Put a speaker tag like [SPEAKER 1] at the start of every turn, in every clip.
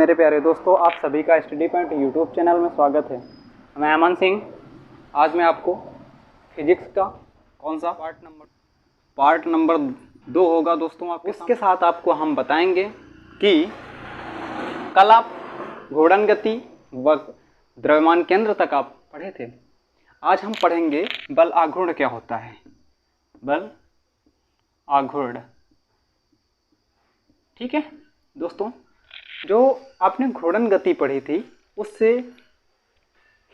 [SPEAKER 1] मेरे प्यारे दोस्तों, आप सभी का स्टडी पॉइंट यूट्यूब चैनल में स्वागत है। मैं अमन सिंह। आज मैं आपको फिजिक्स का कौन सा पार्ट नंबर 2 होगा दोस्तों। आप इसके साथ आपको हम बताएंगे कि कल आप घूर्णन गति व द्रव्यमान केंद्र तक आप पढ़े थे। आज हम पढ़ेंगे बल आघूर्ण क्या होता है। बल आघूर्ण, ठीक है दोस्तों। जो आपने घूर्णन गति पढ़ी थी उससे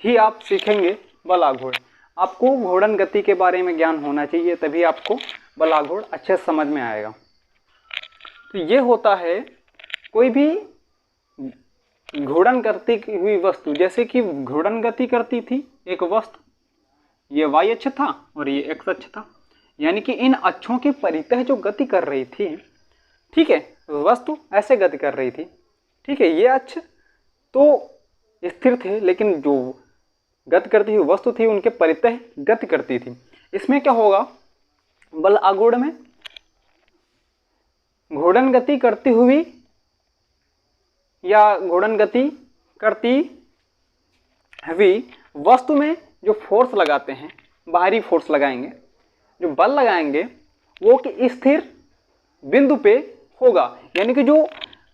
[SPEAKER 1] ही आप सीखेंगे बल आघूर्ण। आपको घूर्णन गति के बारे में ज्ञान होना चाहिए, तभी आपको बल आघूर्ण अच्छे से समझ में आएगा। तो ये होता है कोई भी घूर्णन करती हुई वस्तु, जैसे कि घूर्णन गति करती थी एक वस्तु, ये y अक्ष था और ये x अक्ष था, यानी कि इन अक्षों के परितः जो गति कर रही थी, ठीक है, वस्तु ऐसे गति कर रही थी, ठीक है। ये अक्ष तो स्थिर थे, लेकिन जो गति करती हुई वस्तु थी उनके परितः गति करती थी। इसमें क्या होगा, बल आघूर्ण में घूर्णन गति करती हुई या घूर्णन गति करती हुई वस्तु में जो फोर्स लगाते हैं, बाहरी फोर्स लगाएंगे, जो बल लगाएंगे वो कि स्थिर बिंदु पे होगा, यानी कि जो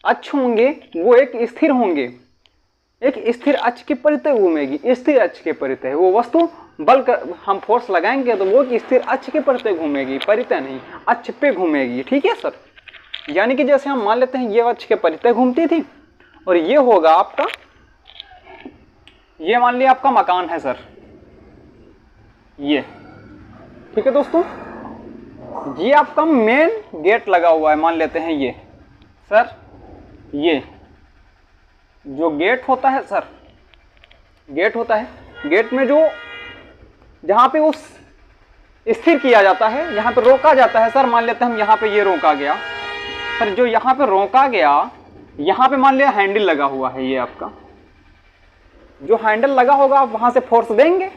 [SPEAKER 1] अक्ष होंगे वो एक स्थिर होंगे, एक स्थिर अक्ष के परितः घूमेगी। स्थिर अक्ष के परितः वो वस्तु बल कर हम फोर्स लगाएंगे तो वो एक स्थिर अक्ष के परितः घूमेगी, परितः नहीं, अक्ष पे घूमेगी, ठीक है सर। यानी कि जैसे हम मान लेते हैं ये अक्ष के परितः घूमती थी और ये होगा आपका, ये मान लिया आपका मकान है सर, ये, ठीक है दोस्तों। ये आपका मेन गेट लगा हुआ है, मान लेते हैं ये सर, ये जो गेट होता है सर, गेट होता है, गेट में जो जहां पे उस स्थिर किया जाता है, यहाँ पे रोका जाता है सर। मान लेते हैं हम यहाँ पे ये रोका गया सर, जो यहाँ पे रोका गया, यहाँ पे मान लिया हैंडल लगा हुआ है, ये आपका जो हैंडल लगा होगा आप वहां से फोर्स देंगे।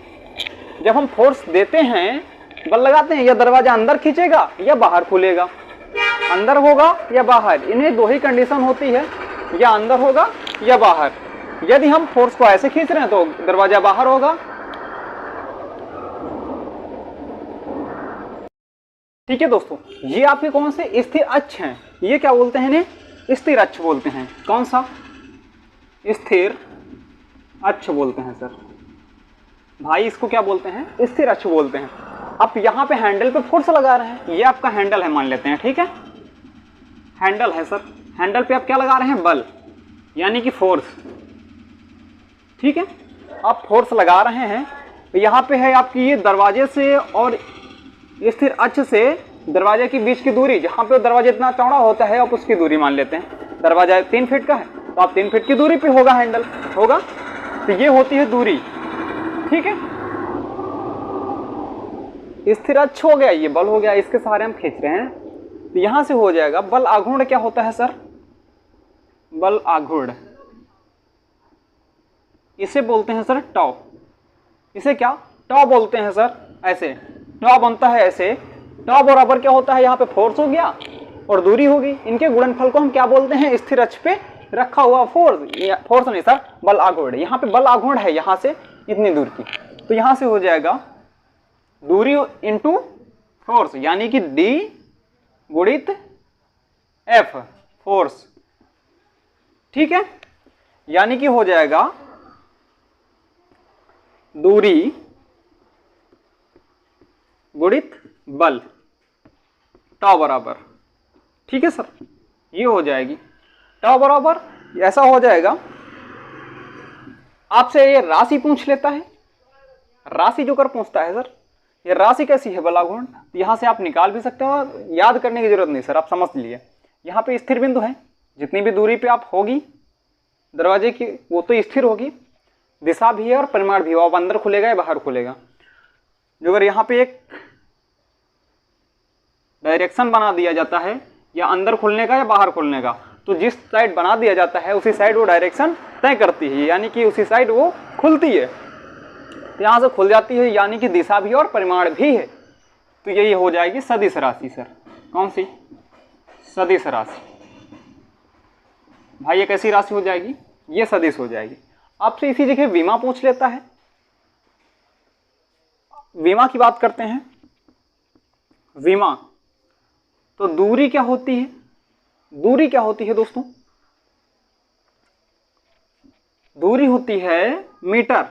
[SPEAKER 1] जब हम फोर्स देते हैं, बल लगाते हैं, या दरवाजा अंदर खींचेगा या बाहर खुलेगा, अंदर होगा या बाहर, इन्हें दो ही कंडीशन होती है, या अंदर होगा या बाहर। यदि हम फोर्स को ऐसे खींच रहे हैं तो दरवाजा बाहर होगा, ठीक है दोस्तों। ये आपके कौन से स्थिर अक्ष हैं, ये क्या बोलते हैं, इन्हें स्थिर अक्ष बोलते हैं। कौन सा, स्थिर अक्ष बोलते हैं सर भाई, इसको क्या बोलते हैं, स्थिर अक्ष बोलते हैं। आप यहाँ पे हैंडल पे फोर्स लगा रहे हैं, ये आपका हैंडल है मान लेते हैं, ठीक है, हैंडल है सर। हैंडल पे आप क्या लगा रहे हैं, बल, यानी कि फोर्स, ठीक है। आप फोर्स लगा रहे हैं, तो यहाँ पे है आपकी ये दरवाजे से और स्थिर अक्ष से दरवाजे के बीच की दूरी, जहाँ पे दरवाजा इतना चौड़ा होता है आप उसकी दूरी मान लेते हैं। दरवाजा 3 फीट का है तो आप 3 फीट की दूरी पे होगा हैंडल, होगा, तो ये होती है दूरी, ठीक है। स्थिर अक्ष हो गया, ये बल हो गया, इसके सहारे हम खींच रहे हैं, तो यहां से हो जाएगा। बल आघूर्ण क्या होता है सर, बल आघूर्ण इसे बोलते हैं सर टॉ। इसे क्या, टॉ बोलते हैं सर। ऐसे टॉ बनता है, ऐसे टॉ बराबर क्या होता है, यहाँ पे फोर्स हो गया और दूरी होगी, इनके गुणनफल को हम क्या बोलते हैं, स्थिर अक्ष पे रखा हुआ फोर्स। फोर्स नहीं सर, बल आघूर्ण। यहाँ पे बल आघूर्ण है यहाँ से इतनी दूर की, तो यहाँ से हो जाएगा दूरी इंटू फोर्स, यानी कि डी गुणित एफ, फोर्स, ठीक है। यानी कि हो जाएगा दूरी गुणित बल, टॉ बराबर, ठीक है सर, ये हो जाएगी टॉ बराबर, ऐसा हो जाएगा। आपसे ये राशि पूछ लेता है, राशि जो कर पूछता है सर, ये राशि कैसी है, बल आघूर्ण, यहां से आप निकाल भी सकते हो, याद करने की जरूरत नहीं सर, आप समझ लिए। यहाँ पे स्थिर बिंदु है, जितनी भी दूरी पे आप होगी दरवाजे की वो तो स्थिर होगी, दिशा भी है और परिमाण भी है, अब अंदर खुलेगा या बाहर खुलेगा। जो अगर यहाँ पे एक डायरेक्शन बना दिया जाता है, या अंदर खुलने का या बाहर खुलने का, तो जिस साइड बना दिया जाता है उसी साइड वो डायरेक्शन तय करती है, यानी कि उसी साइड वो खुलती है, यहाँ से खुल जाती है, यानी कि दिशा भी और परिमाण भी है। तो यही हो जाएगी सदिश राशि सर। कौन सी, सदिश राशि, भाई ये कैसी राशि हो जाएगी, ये सदिश हो जाएगी। आपसे इसी जगह विमा पूछ लेता है, विमा की बात करते हैं। विमा तो दूरी क्या होती है, दूरी क्या होती है दोस्तों, दूरी होती है मीटर,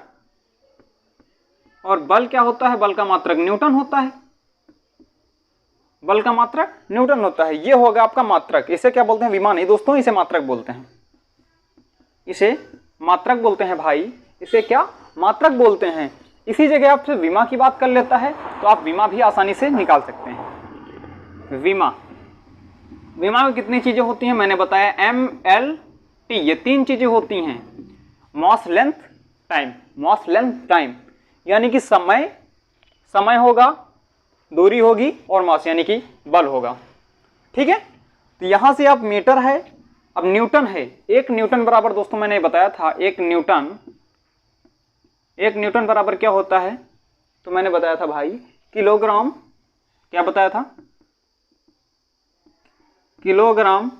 [SPEAKER 1] और बल क्या होता है, बल का मात्रक न्यूटन होता है, बल का मात्रक न्यूटन होता है। ये होगा आपका मात्रक। इसे क्या बोलते हैं, विमा नहीं दोस्तों, इसे मात्रक बोलते हैं, इसे मात्रक बोलते हैं भाई, इसे क्या मात्रक बोलते हैं। इसी जगह आपसे विमा की बात कर लेता है तो आप विमा भी आसानी से निकाल सकते हैं। विमा, विमा में कितनी चीजें होती हैं मैंने बताया, एम एल टी, ये 3 चीजें होती हैं। मास लेंथ टाइम, मास लेंथ टाइम यानी कि समय, समय होगा, दूरी होगी, और मास यानी कि बल होगा। ठीक है, तो यहां से आप मीटर है, अब न्यूटन है। 1 न्यूटन बराबर दोस्तों मैंने बताया था, 1 न्यूटन, 1 न्यूटन बराबर क्या होता है, तो मैंने बताया था भाई किलोग्राम, क्या बताया था, किलोग्राम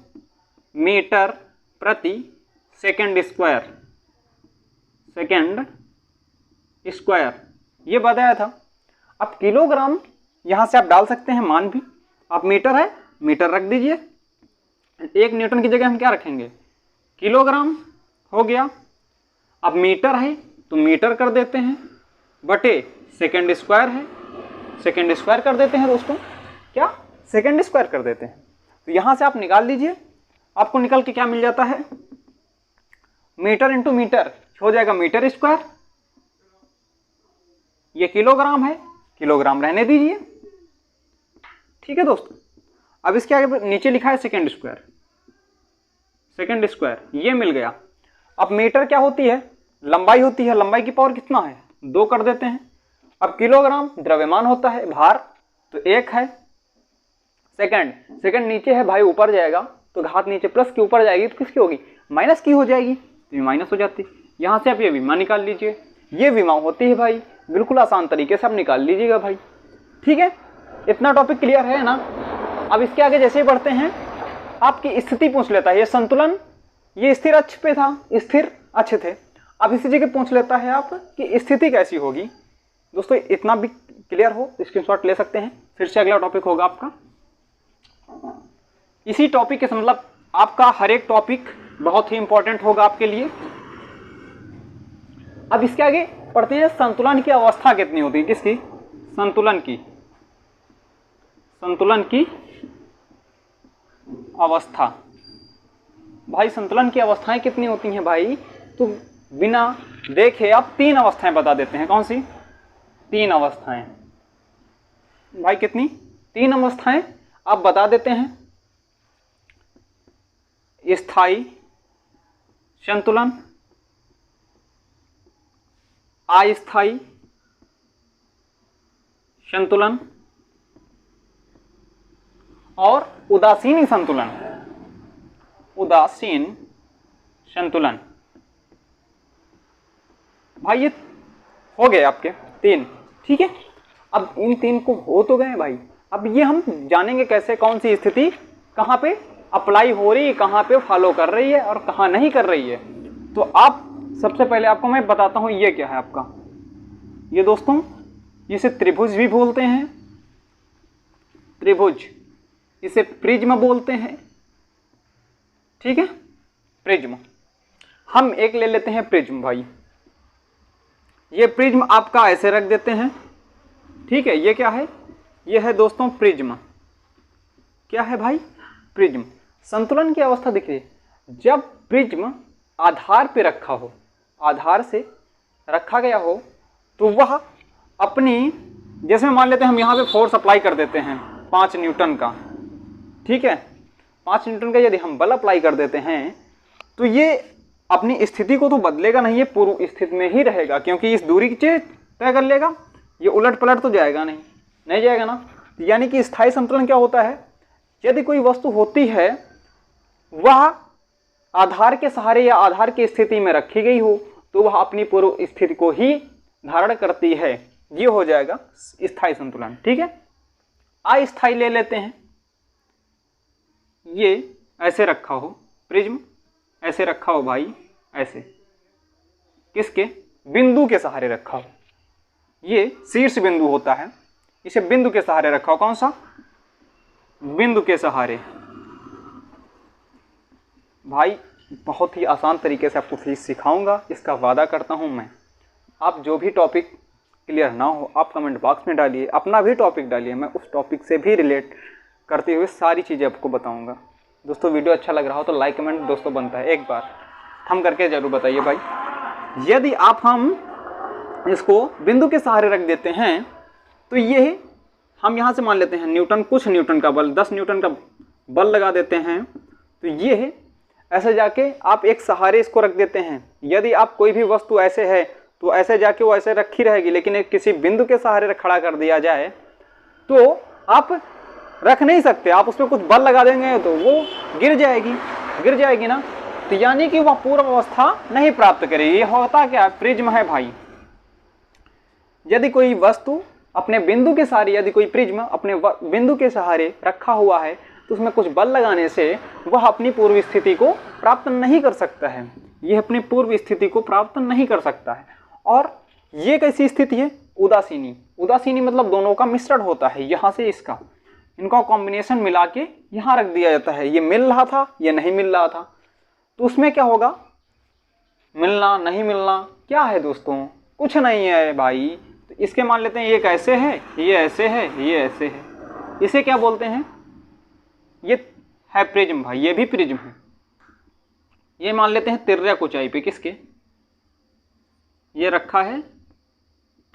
[SPEAKER 1] मीटर प्रति सेकंड स्क्वायर, सेकंड स्क्वायर, ये बताया था। अब किलोग्राम यहां से आप डाल सकते हैं मान भी, आप मीटर है, मीटर रख दीजिए, 1 न्यूटन की जगह हम क्या रखेंगे, किलोग्राम हो गया। अब मीटर है तो मीटर कर देते हैं, बटे सेकंड स्क्वायर है, सेकंड स्क्वायर कर देते हैं दोस्तों, क्या सेकंड स्क्वायर कर देते हैं। तो यहां से आप निकाल लीजिए, आपको निकल के क्या मिल जाता है, मीटर इंटू मीटर हो जाएगा मीटर स्क्वायर, ये किलोग्राम है, किलोग्राम रहने दीजिए। ठीक है दोस्तों, अब इसके आगे नीचे लिखा है सेकंड स्क्वायर, सेकंड स्क्वायर ये मिल गया। अब मीटर क्या होती है, लंबाई होती है, लंबाई की पावर कितना है, 2 कर देते हैं। अब किलोग्राम द्रव्यमान होता है, भार, तो 1 है। सेकंड, सेकंड नीचे है भाई, ऊपर जाएगा तो घात नीचे प्लस की ऊपर जाएगी तो किसकी होगी, माइनस की हो जाएगी, तो ये माइनस हो जाती। यहां से आप ये विमा निकाल लीजिए, ये विमा होती है भाई, बिल्कुल आसान तरीके से आप निकाल लीजिएगा भाई। ठीक है, इतना टॉपिक क्लियर है ना। अब इसके आगे जैसे ही बढ़ते हैं, आपकी स्थिति पूछ लेता है, ये संतुलन, ये स्थिर अक्ष पे था, स्थिर अक्ष थे। अब इसी जगह पूछ लेता है आप कि स्थिति कैसी होगी। दोस्तों इतना भी क्लियर हो तो स्क्रीनशॉट ले सकते हैं। फिर से अगला टॉपिक होगा आपका, इसी टॉपिक के मतलब आपका हर एक टॉपिक बहुत ही इंपॉर्टेंट होगा आपके लिए। अब इसके आगे पढ़ते हैं, संतुलन की अवस्था कितनी होती है, किसकी, संतुलन की, संतुलन की अवस्था। भाई संतुलन की अवस्थाएं कितनी होती हैं भाई, तो बिना देखे आप 3 अवस्थाएं बता देते हैं। कौन सी 3 अवस्थाएं भाई, कितनी 3 अवस्थाएं आप बता देते हैं। स्थायी संतुलन, अस्थायी संतुलन और उदासीन संतुलन, उदासीन संतुलन। भाई ये हो गए आपके 3। ठीक है, अब इन 3 को हो तो गए भाई, अब ये हम जानेंगे कैसे, कौन सी स्थिति कहाँ पे अप्लाई हो रही है, कहाँ पे फॉलो कर रही है और कहाँ नहीं कर रही है। तो आप सबसे पहले आपको मैं बताता हूँ, ये क्या है आपका, ये दोस्तों इसे त्रिभुज भी बोलते हैं, त्रिभुज, इसे प्रिज्म बोलते हैं। ठीक है, प्रिज्म, हम एक ले लेते हैं प्रिज्म भाई, ये प्रिज्म आपका ऐसे रख देते हैं। ठीक है, ये क्या है, ये है दोस्तों प्रिज्म, क्या है भाई, प्रिज्म। संतुलन की अवस्था देखिए, जब प्रिज्म आधार पे रखा हो, आधार से रखा गया हो, तो वह अपनी, जैसे मान लेते हैं हम यहाँ पे फोर्स अप्लाई कर देते हैं 5 न्यूटन का। ठीक है, 5 न्यूटन का यदि हम बल अप्लाई कर देते हैं तो ये अपनी स्थिति को तो बदलेगा नहीं, ये पूर्व स्थिति में ही रहेगा, क्योंकि इस दूरी से तय कर लेगा, ये उलट पलट तो जाएगा नहीं, नहीं जाएगा ना। यानी कि स्थायी संतुलन क्या होता है, यदि कोई वस्तु होती है वह आधार के सहारे या आधार की स्थिति में रखी गई हो तो वह अपनी पूर्व स्थिति को ही धारण करती है, ये हो जाएगा स्थायी संतुलन। ठीक है, अस्थायी ले लेते हैं, ये ऐसे रखा हो प्रिज्म, ऐसे रखा हो भाई, ऐसे किसके, बिंदु के सहारे रखा हो, ये शीर्ष बिंदु होता है, इसे बिंदु के सहारे रखा हो। कौन सा, बिंदु के सहारे। भाई बहुत ही आसान तरीके से आपको फिजिक्स सिखाऊंगा, इसका वादा करता हूं मैं। आप जो भी टॉपिक क्लियर ना हो आप कमेंट बॉक्स में डालिए, अपना भी टॉपिक डालिए, मैं उस टॉपिक से भी रिलेट करते हुए सारी चीज़ें आपको बताऊंगा। दोस्तों वीडियो अच्छा लग रहा हो तो लाइक कमेंट दोस्तों बनता है, एक बार थम करके ज़रूर बताइए भाई। यदि आप हम इसको बिंदु के सहारे रख देते हैं तो ये हम यहाँ से मान लेते हैं न्यूटन, कुछ न्यूटन का बल, 10 न्यूटन का बल लगा देते हैं, तो ये ऐसे जाके आप एक सहारे इसको रख देते हैं। यदि आप कोई भी वस्तु ऐसे है तो ऐसे जाके वो ऐसे रखी रहेगी, लेकिन एक किसी बिंदु के सहारे खड़ा कर दिया जाए तो आप रख नहीं सकते, आप उस पर कुछ बल लगा देंगे तो वो गिर जाएगी ना, तो यानी कि वह पूर्ण अवस्था नहीं प्राप्त करेगी। ये होता क्या, प्रिज्म है भाई। यदि कोई वस्तु अपने बिंदु के सहारे, यदि कोई प्रिज्म अपने बिंदु के सहारे रखा हुआ है तो उसमें कुछ बल लगाने से वह अपनी पूर्व स्थिति को प्राप्त नहीं कर सकता है, यह अपनी पूर्व स्थिति को प्राप्त नहीं कर सकता है। और ये कैसी स्थिति है, उदासीनी। उदासीनी मतलब दोनों का मिश्रण होता है, यहाँ से इसका, इनका कॉम्बिनेशन मिला के यहाँ रख दिया जाता है। ये मिल रहा था, ये नहीं मिल रहा था, तो उसमें क्या होगा, मिलना नहीं मिलना क्या है दोस्तों, कुछ नहीं है भाई। तो इसके मान लेते हैं ये कैसे है, ये ऐसे है, ये ऐसे है, इसे क्या बोलते हैं, ये है प्रिज्म भाई, ये भी प्रिज्म है। ये मान लेते हैं तिर्यक ऊंचाई पे, किसके, ये रखा है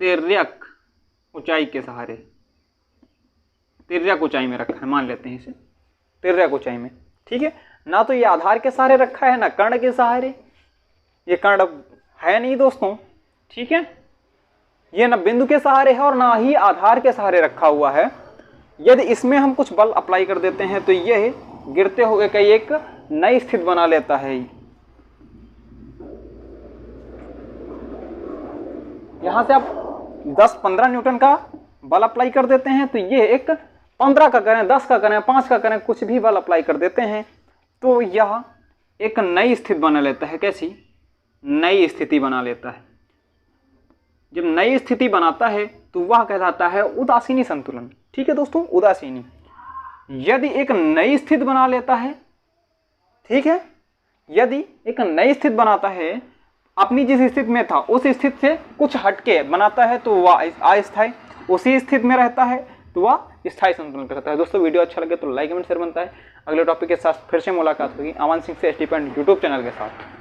[SPEAKER 1] तिर्यक ऊंचाई के सहारे, तिर्यक ऊंचाई में रखा है, मान लेते हैं इसे तिर्यक ऊंचाई में, ठीक है ना। तो ये आधार के सहारे रखा है ना कर्ण के सहारे, ये कर्ण है नहीं दोस्तों, ठीक है। ये ना बिंदु के सहारे है और ना ही आधार के सहारे रखा हुआ है। यदि इसमें हम कुछ बल अप्लाई कर देते हैं तो यह गिरते हुए कई एक नई स्थिति बना लेता है। यहां से आप 10-15 न्यूटन का बल अप्लाई कर देते हैं तो ये एक 15 का करें, 10 का करें, 5 का करें, कुछ भी बल अप्लाई कर देते हैं तो यह एक नई स्थिति बना लेता है। कैसी, नई स्थिति बना लेता है। जब नई स्थिति बनाता है तो वह कहलाता है उदासीनी संतुलन, ठीक है दोस्तों, उदासीनी। यदि एक नई स्थिति बना लेता है, ठीक है, यदि एक नई स्थिति बनाता है, अपनी जिस स्थिति में था उस स्थिति से कुछ हटके बनाता है तो वह अस्थायी, उसी स्थिति में रहता है तो वह स्थायी संतुलन करता है। दोस्तों वीडियो अच्छा लगे तो लाइक कमेंट शेयर बनता है। अगले टॉपिक के साथ फिर से मुलाकात होगी अमन सिंह से ST पॉइंट यूट्यूब चैनल के साथ।